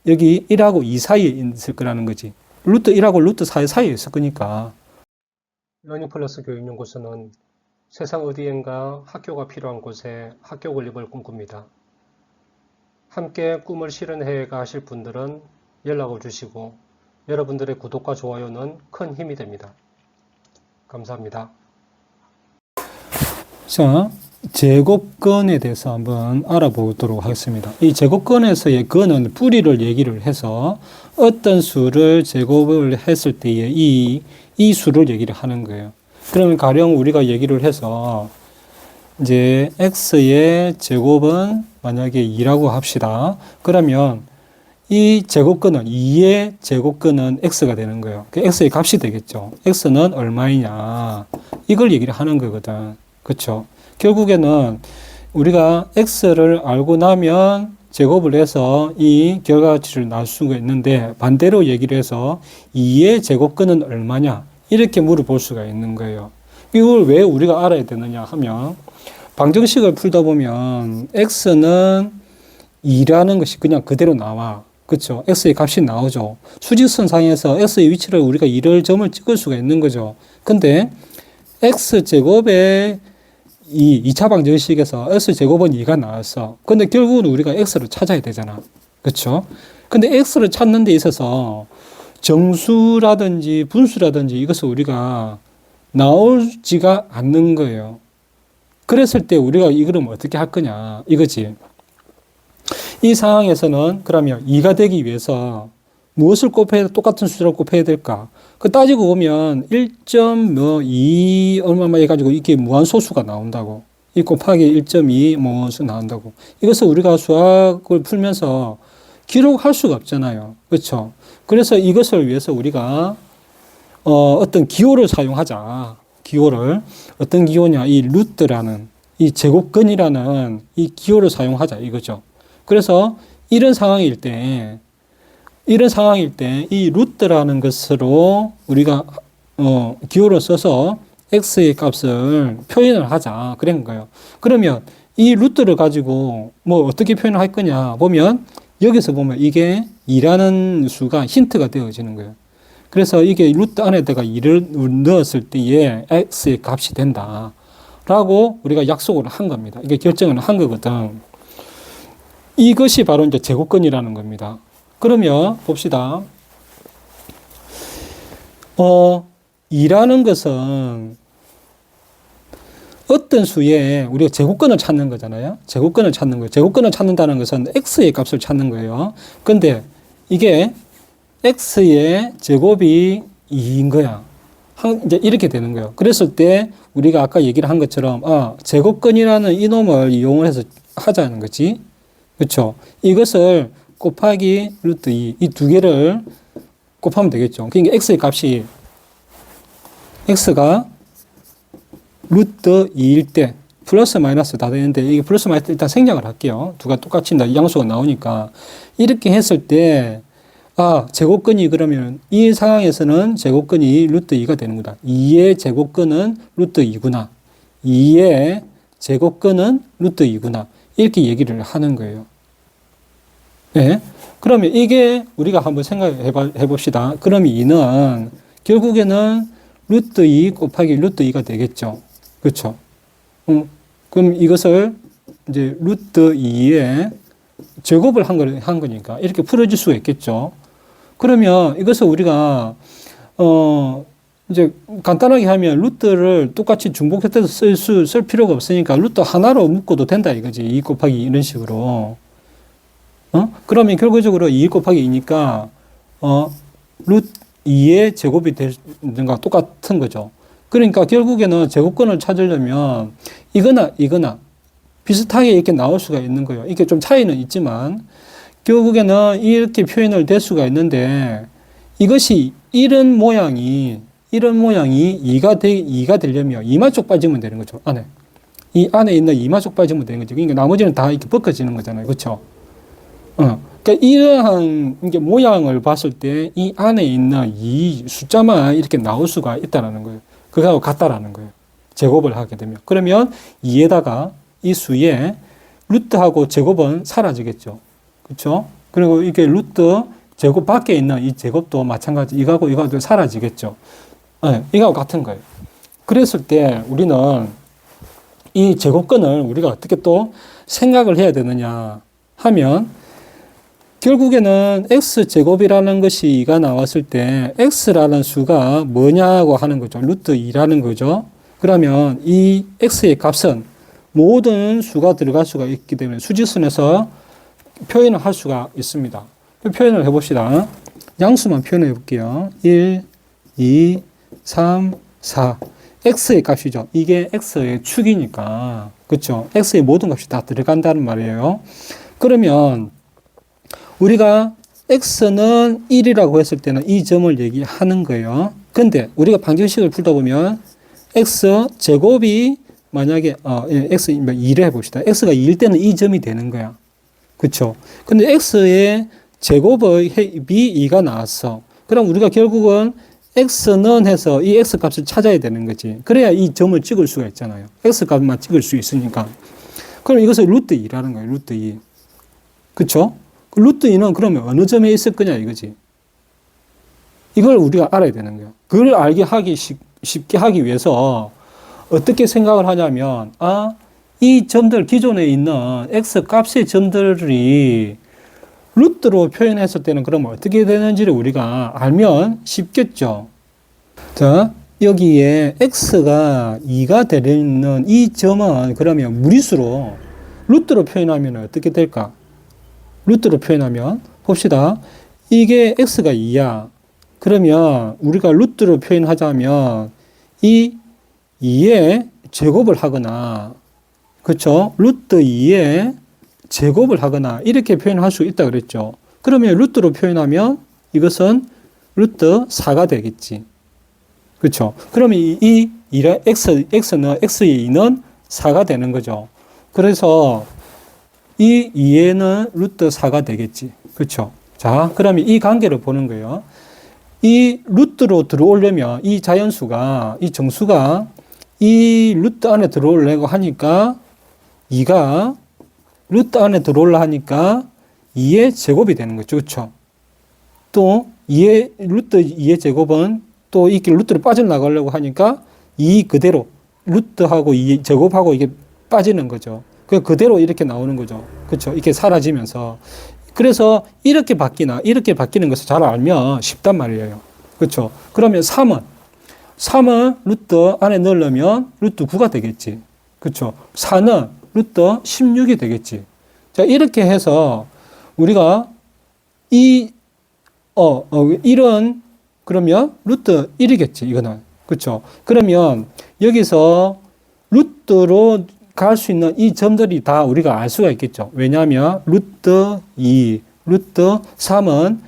여기 1하고 2 사이에 있을 거라는 거지. 루트 1하고 루트 4 사이에 있을 거니까. 러닝 플러스 교육연구소는 세상 어디엔가 학교가 필요한 곳에 학교 건립을 꿈꿉니다. 함께 꿈을 실현해가 하실 분들은 연락을 주시고 여러분들의 구독과 좋아요는 큰 힘이 됩니다. 감사합니다. 자, 제곱근에 대해서 한번 알아보도록 하겠습니다. 이 제곱근에서의 근은 뿌리를 얘기를 해서 어떤 수를 제곱을 했을 때에 이 수를 얘기를 하는 거예요. 그러면 가령 우리가 얘기를 해서 이제 x의 제곱은 만약에 2라고 합시다. 그러면 이 제곱근은 2의 제곱근은 x가 되는 거예요. 그 x의 값이 되겠죠. x는 얼마이냐 이걸 얘기를 하는 거거든. 그렇죠? 결국에는 우리가 x를 알고 나면 제곱을 해서 이 결과치를 나올 수가 있는데 반대로 얘기를 해서 2의 제곱근은 얼마냐 이렇게 물어볼 수가 있는 거예요. 이걸 왜 우리가 알아야 되느냐 하면 방정식을 풀다 보면 x는 2라는 것이 그냥 그대로 나와. 그렇죠? x의 값이 나오죠. 수직선상에서 x의 위치를 우리가 2를 점을 찍을 수가 있는 거죠. 근데 x제곱에 이 2차 방정식에서 x제곱은 2가 나왔어. 근데 결국은 우리가 x를 찾아야 되잖아. 그렇죠? 근데 x를 찾는 데 있어서 정수라든지 분수라든지 이것을 우리가 나오지가 않는 거예요. 그랬을 때 우리가 이거를 어떻게 할 거냐 이거지. 이 상황에서는 그러면 2가 되기 위해서 무엇을 곱해야 똑같은 숫자를 곱해야 될까? 그 따지고 보면 1.2 얼마만 해가지고 이게 무한소수가 나온다고. 이 곱하기 1.2 무엇이 나온다고. 이것을 우리가 수학을 풀면서 기록할 수가 없잖아요. 그렇죠? 그래서 이것을 위해서 우리가 어떤 기호를 사용하자. 기호를. 어떤 기호냐? 이 루트라는 이 제곱근이라는 이 기호를 사용하자 이거죠. 그래서 이런 상황일 때 이 루트라는 것으로 우리가 기호를 써서 x의 값을 표현을 하자 그런 거예요. 그러면 이 루트를 가지고 뭐 어떻게 표현을 할 거냐 보면 여기서 보면 이게 2라는 수가 힌트가 되어지는 거예요. 그래서 이게 루트 안에다가 2를 넣었을 때에 x의 값이 된다 라고 우리가 약속을 한 겁니다. 이게 결정을 한 거거든. 이것이 바로 이제 제곱근이라는 겁니다. 그러면 봅시다. 2라는 것은 어떤 수에 우리가 제곱근을 찾는 거잖아요. 제곱근을 찾는 거예요. 제곱근을 찾는다는 것은 x의 값을 찾는 거예요. 근데 이게 x의 제곱이 2인 거야. 이제 이렇게 되는 거예요. 그랬을 때 우리가 아까 얘기를 한 것처럼 제곱근이라는 이놈을 이용을 해서 하자는 거지. 그렇죠? 이것을 곱하기 루트 2, 이 두 개를 곱하면 되겠죠. 그러니까 x의 값이 x가 루트 2일 때 플러스 마이너스 다 되는데 이게 플러스 마이너스 일단 생략을 할게요. 두가 똑같이 양수가 나오니까 이렇게 했을 때 제곱근이 그러면 이 상황에서는 제곱근이 루트 2가 되는 거다. 2의 제곱근은 루트 2구나. 2의 제곱근은 루트 2구나. 이렇게 얘기를 하는 거예요. 네. 그러면 이게 우리가 한번 생각해 봅시다. 그럼 2는 결국에는 루트 2 곱하기 루트 2가 되겠죠. 그렇죠. 그럼 이것을 이제 루트 2에 제곱을 한 거니까 이렇게 풀어질 수가 있겠죠. 그러면 이것을 우리가 이제 간단하게 하면 루트를 똑같이 중복해서 쓸 필요가 없으니까 루트 하나로 묶어도 된다 이거지. 2 곱하기 2 이런 식으로. 그러면 결과적으로 2 곱하기 2니까 루트 2의 제곱이 되는 거 똑같은 거죠. 그러니까 결국에는 제곱근을 찾으려면 이거나 비슷하게 이렇게 나올 수가 있는 거예요. 이게 좀 차이는 있지만 결국에는 이렇게 표현을 될 수가 있는데 이것이 이런 모양이 2가 되려면 이마쪽 빠지면 되는 거죠. 이 안에 있는 이마쪽 빠지면 되는 거죠. 그러니까 나머지는 다 이렇게 벗겨지는 거잖아요. 그렇죠? 그러니까 이러한 이게 모양을 봤을 때 이 안에 있는 이 숫자만 이렇게 나올 수가 있다라는 거예요. 그거하고 같다라는 거예요. 제곱을 하게 되면. 그러면 2에다가 이 수에 루트하고 제곱은 사라지겠죠. 그렇죠? 그리고 이게 루트 제곱 밖에 있는 이 제곱도 마찬가지. 이거하고 사라지겠죠. 네, 이거하고 같은 거예요. 그랬을 때 우리는 이 제곱근을 우리가 어떻게 또 생각을 해야 되느냐 하면 결국에는 x제곱이라는 것이 2가 나왔을 때 x라는 수가 뭐냐고 하는 거죠. 루트 2라는 거죠. 그러면 이 x의 값은 모든 수가 들어갈 수가 있기 때문에 수직선에서 표현을 할 수가 있습니다. 표현을 해봅시다. 양수만 표현해 볼게요. 1, 2, 3, 4. x의 값이죠. 이게 x의 축이니까. 그렇죠? x의 모든 값이 다 들어간다는 말이에요. 그러면 우리가 x는 1이라고 했을 때는 이 점을 얘기하는 거예요. 근데 우리가 방정식을 풀다 보면 x제곱이 만약에 x 2를 해봅시다. x가 2일 때는 이 점이 되는 거야. 그렇죠? 근데 x의 제곱의 합이 2가 나왔어. 그럼 우리가 결국은 x는 해서 이 x 값을 찾아야 되는 거지. 그래야 이 점을 찍을 수가 있잖아요. x 값만 찍을 수 있으니까. 그럼 이것을 루트 2라는 거예요. 루트 2. 그렇죠? 루트 2는 그러면 어느 점에 있을 거냐 이거지. 이걸 우리가 알아야 되는 거예요. 그걸 쉽게 하기 위해서 어떻게 생각을 하냐면, 이 점들, 기존에 있는 x 값의 점들이 루트로 표현했을 때는 그러면 어떻게 되는지를 우리가 알면 쉽겠죠. 자, 여기에 x가 2가 되는 이 점은 그러면 무리수로 루트로 표현하면 어떻게 될까? 루트로 표현하면 봅시다. 이게 x가 2야. 그러면 우리가 루트로 표현하자면 이 2의 제곱을 하거나, 그렇죠? 루트 2의 제곱을 하거나 이렇게 표현할 수 있다 그랬죠. 그러면 루트로 표현하면 이것은 루트 4가 되겠지. 그렇죠? 그러면 이 x는 x의 2는 4가 되는 거죠. 그래서 이 2에는 루트 4가 되겠지. 그렇죠? 자, 그러면 이 관계를 보는 거예요. 이 루트로 들어오려면 이 자연수가, 이 정수가 이 루트 안에 들어오려고 하니까 2가 루트 안에 들어오려 하니까 2의 제곱이 되는 거죠. 그렇죠? 또 루트 2의 제곱은 또 이 루트로 빠져나가려고 하니까 2 그대로 루트하고 2 제곱하고 이게 빠지는 거죠. 그대로 이렇게 나오는 거죠. 그렇죠? 이렇게 사라지면서. 그래서 이렇게 바뀌는 것을 잘 알면 쉽단 말이에요. 그렇죠? 그러면 3은 루트 안에 넣으려면 루트 9가 되겠지. 그렇죠? 4는 루트 16이 되겠지. 자, 이렇게 해서 우리가 이런 그러면 루트 1이겠지, 이거는. 그렇죠? 그러면 여기서 루트로 갈 수 있는 이 점들이 다 우리가 알 수가 있겠죠. 왜냐하면 루트 2, 루트 3은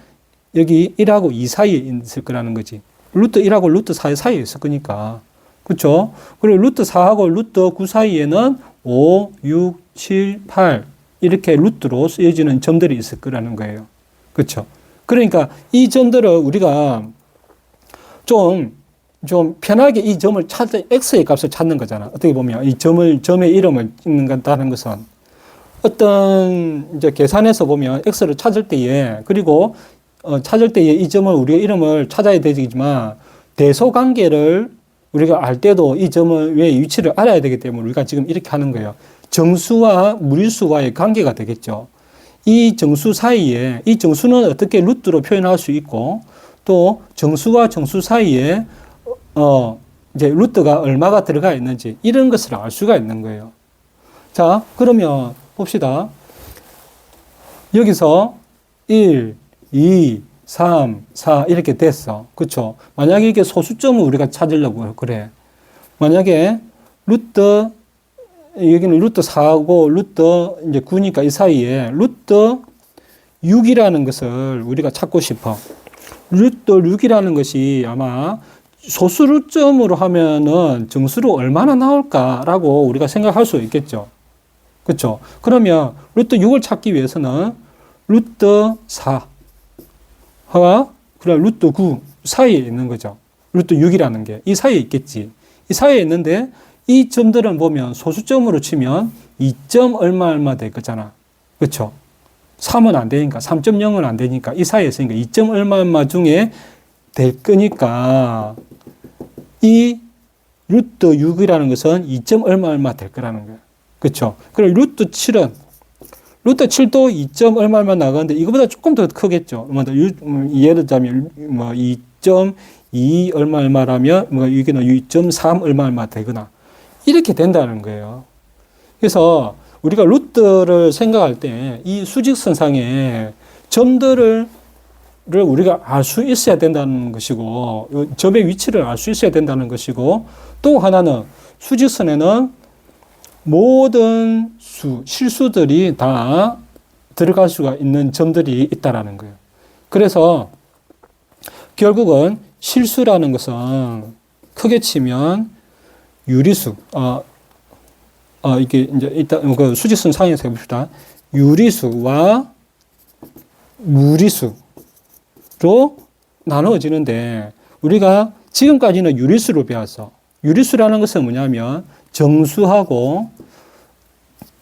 여기 1하고 2 사이에 있을 거라는 거지. 루트 1하고 루트 4 사이에 있을 거니까. 그렇죠? 그리고 루트 4하고 루트 9 사이에는 5, 6, 7, 8 이렇게 루트로 쓰여지는 점들이 있을 거라는 거예요. 그렇죠? 그러니까 이 점들을 우리가 좀 편하게 이 점을 x의 값을 찾는 거잖아. 어떻게 보면 이 점의 이름을 찍는다는 것은 어떤 이제 계산에서 보면 x를 찾을 때에 그리고 찾을 때에 이 점을 우리가 이름을 찾아야 되지만 대소 관계를 우리가 알 때도 이 점의 위치를 알아야 되기 때문에 우리가 지금 이렇게 하는 거예요. 정수와 무리수와의 관계가 되겠죠. 이 정수 사이에 이 정수는 어떻게 루트로 표현할 수 있고 또 정수와 정수 사이에 이제 루트가 얼마가 들어가 있는지 이런 것을 알 수가 있는 거예요. 자, 그러면 봅시다. 여기서 1, 2, 3, 4 이렇게 됐어. 그렇죠? 만약에 이게 소수점을 우리가 찾으려고 그래. 만약에 여기는 루트 4하고 루트 이제 9니까 이 사이에 루트 6이라는 것을 우리가 찾고 싶어. 루트 6이라는 것이 아마 소수점으로 하면은 정수로 얼마나 나올까라고 우리가 생각할 수 있겠죠. 그렇죠? 그러면 루트 6을 찾기 위해서는 루트 4와 그럼 루트 9 사이에 있는 거죠. 루트 6이라는 게 이 사이에 있겠지. 이 사이에 있는데 이 점들은 보면 소수점으로 치면 2점 얼마 될 거잖아. 그렇죠? 3은 안 되니까, 3.0은 안 되니까, 이 사이에 있으니까 2점 얼마 얼마 중에 될 거니까, 이 루트 6이라는 것은 2점 얼마 얼마 될 거라는 거예요. 그렇죠? 그리고 루트 7은, 루트 7도 2점 얼마 얼마 나가는데, 이거보다 조금 더 크겠죠. 예를 들자면, 2.2 얼마 얼마라면, 이게는 2.3 얼마 얼마 되거나, 이렇게 된다는 거예요. 그래서, 우리가 루트를 생각할 때 이 수직선상에 점들을 우리가 알 수 있어야 된다는 것이고 점의 위치를 알 수 있어야 된다는 것이고 또 하나는 수직선에는 모든 실수들이 다 들어갈 수가 있는 점들이 있다라는 거예요. 그래서 결국은 실수라는 것은 크게 치면 유리수, 이게 이제 일단 그 수직선 상에서 해봅시다. 유리수와 무리수로 나누어지는데 우리가 지금까지는 유리수로 배웠어. 유리수라는 것은 뭐냐면 정수하고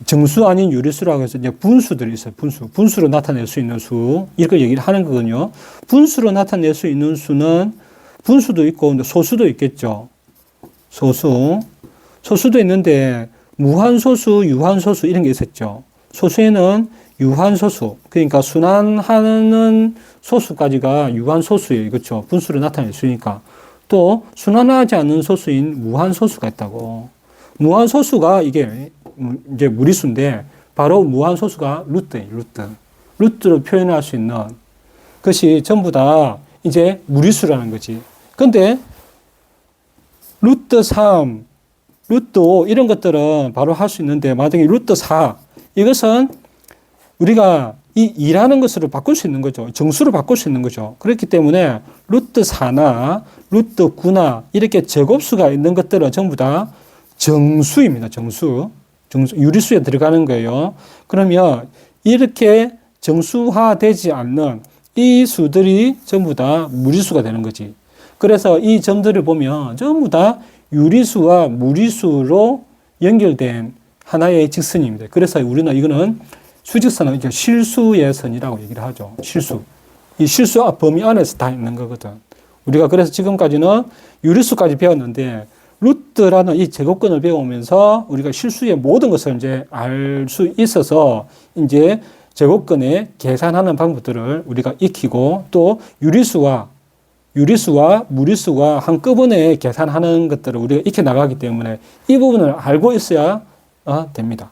정수 아닌 유리수라고 해서 이제 분수들이 있어요. 분수로 나타낼 수 있는 수 이걸 얘기를 하는 거거든요. 분수로 나타낼 수 있는 수는 분수도 있고 소수도 있겠죠. 소수도 있는데 무한소수, 유한소수 이런 게 있었죠. 소수에는 유한소수, 그러니까 순환하는 소수까지가 유한소수예요. 그렇죠. 분수로 나타낼 수 있으니까. 또 순환하지 않는 소수인 무한소수가 있다고. 무한소수가 이게 이제 무리수인데 바로 무한소수가 루트예요. 루트로 표현할 수 있는 것이 전부 다 이제 무리수라는 거지. 근데 루트 3, 루트 5 이런 것들은 바로 할 수 있는데 만약에 루트 4 이것은 우리가 이 2라는 것으로 바꿀 수 있는 거죠. 정수로 바꿀 수 있는 거죠. 그렇기 때문에 루트 4나 루트 9나 이렇게 제곱수가 있는 것들은 전부 다 정수입니다. 정수. 유리수에 들어가는 거예요. 그러면 이렇게 정수화되지 않는 이 수들이 전부 다 무리수가 되는 거지. 그래서 이 점들을 보면 전부 다 유리수와 무리수로 연결된 하나의 직선입니다. 그래서 우리는 이거는 수직선은 이제 실수의 선이라고 얘기를 하죠. 실수. 이 실수 범위 안에서 다 있는 거거든. 우리가 그래서 지금까지는 유리수까지 배웠는데 루트라는 이 제곱근을 배우면서 우리가 실수의 모든 것을 이제 알 수 있어서 이제 제곱근에 계산하는 방법들을 우리가 익히고 또 유리수와 무리수가 한꺼번에 계산하는 것들을 우리가 익혀 나가기 때문에 이 부분을 알고 있어야 됩니다.